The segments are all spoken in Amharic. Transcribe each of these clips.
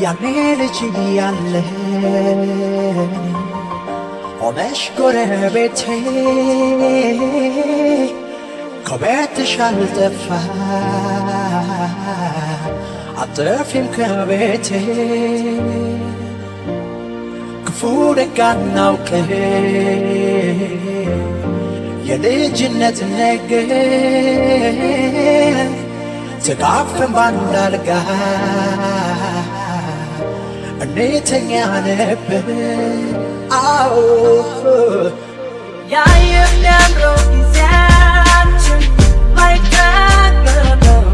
ያኔ ልጅ ያለህ ሆነሽ ጎረቤቴ ከቤትሽ አልጠፋ አትጠፊም ከቤቴ ክፉ ደግ አናውቅም የልጅነት ነገር ተቃቅፈን ባንድ አልጋ እንተኛ ነበር። አዎ ያ የሚያምረው ጊዜያችን ማይጠገበው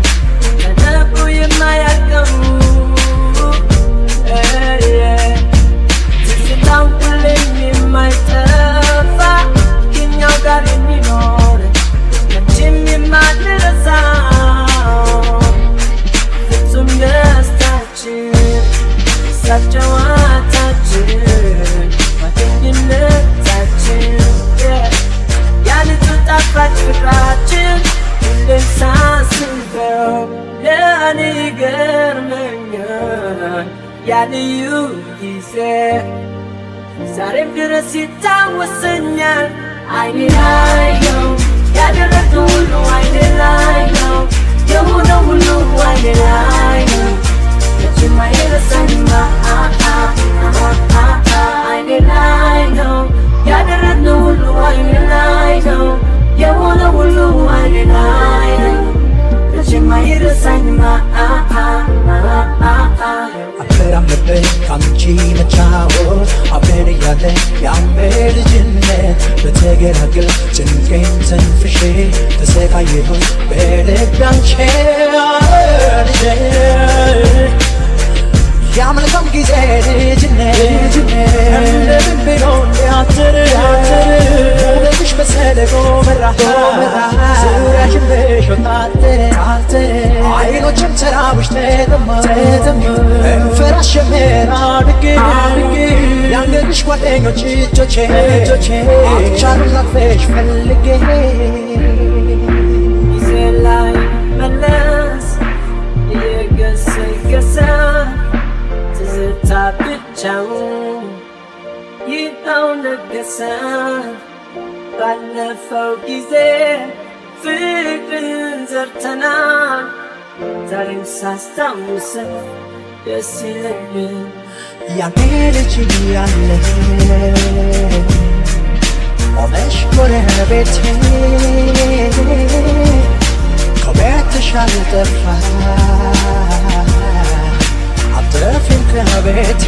ተነግሮ የማያልቀው ትዝታው ሁሌም የማይጠፋ ከእኛው ጋር የሚኖር መቼም የማንረሳው ፍጹም ደስታችን ሳቅ ጨዋታችን ጓደኝነታችን ያንቱ ጣፋጭ ፍቅራችን ሁሌም ሳስበው ለእኔ ይገርመኛል ያ ልዩ ጊዜ ዛሬም ድረስ ይታወሰኛል። አይኔ ላይ ነው ያደረግነው ሁሉ አይኔ ላይ ነው የሆነው ሁሉ አይኔ ላይ ነው መቼም አይረሳኝም አይኔ ላይ ነው ያደረግነው ሁሉ አይኔ ላይ ነው የሆነው ሁሉ አይኔ ላይ ነው መቼም አይረሳኝም አልፈራም ነበር ካንቺ መጫወት አብረን እያለን ያኔ ልጅነት በተገላገል ጭንቄን ተንፍሼ ተሰቃየሁኝ በልቤ አንቺን ያመልካም ጊዜ ልጅነት እንደምን ብሎ እንዲያትር ውበትሽ በሰለቆ መራ ዙሪያሽን በሾህ ታጠረ አይኖችም ተራብሽ ተጠማ እንፈራሽ ጀመር አድጌ ያንገድሽ ጓደኞች እጆቼ አልቻሉም ላቅፍሽ ፈልጌ ጊዜ ላይ መለስ እየገሰገሰ ትዝታ ብቻውን ይኸው ነገሰ ባለፈው ጊዜ ፍቅርን ዘርተናል ዛሬም ሳስታውሰው ደስ ይለኛል። ያኔ ልጅ ያለህ ሆነሽ ጎረቤቴ ከቤትሽ አልጠፋ አትጠፊም ከቤቴ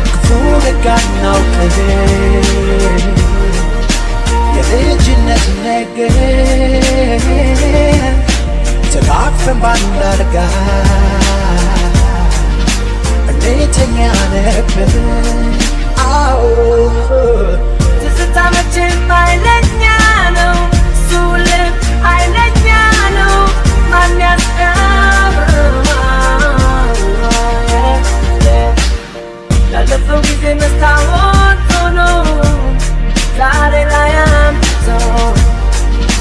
ክፉ ደግ አናውቅም የልጅነት ነገር ተቃቅፈን ባንድ አልጋ እንተኛ ነበር። አዎ ትዝታ መቼም ኃይለኛ ነው እሱ ልብ ኃይለኛ ነው ማን ያስቀረዋል ላለፈው ጊዜ መስታወት ሆኖ ዛሬ ላይ አምጥቶ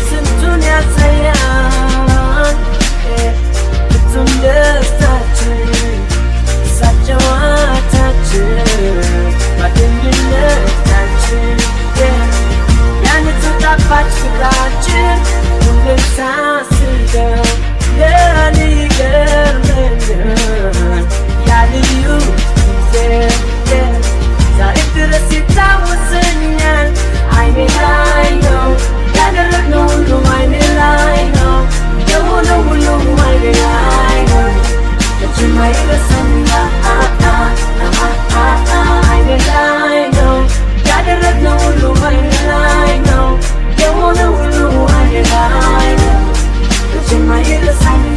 ስንቱን ያሳያል ፍጹም ደስታችን ሳቅ ጨዋታችን ጓደኝነታችን ያንቱ ጣፋጭ ፍቅራችን ሁሌም ሳስበው ለእኔ ይገርመኛል ያ ልዩ ጊዜ ዛሬም ድረስ ይታወሰኛል። አይኔ ላይ ነው ያደረግነው ሁሉ አይኔ ላይ ነው የሆነው ሁሉ አይኔ ላይ ነው መቼም አይረሳኝም አይኔ ላይ ነው ያደረግነው ሁሉ አይኔ ላይ ነው የሆነው ሁሉ አይኔ ላይ ነው መቼም አይረሳኝም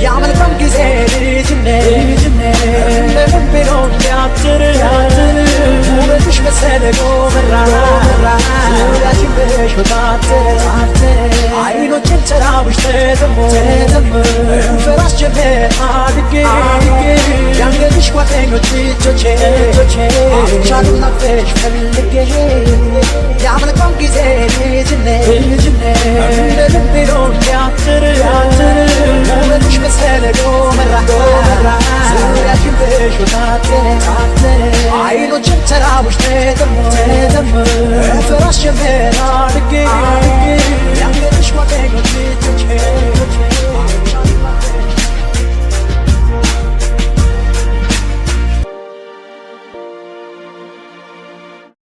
ያመልካም ጊዜ ልጅነት እንደምን ብሎ እንዲያትር ውበትሽ በሰለቆ መራ ዙሪያሽን በሾህ ታጠረ አይኖችም ተራብሽ ተጠሙ እንፈራሽ ጀመር አድጌ ያንገድሽ ጓደኞች እጆቼ አልቻሉም ላቅፍሽ ፈልጌ ያመልካም ጊዜ ልጅነት እንደምን ብሎ እንዲያትር መሰለ ጎመራ ዙሪያሽን በእሾህ ታጠረ አይኖችም ተራቡሽ ተጠሙ ፍራሽ ጀመረ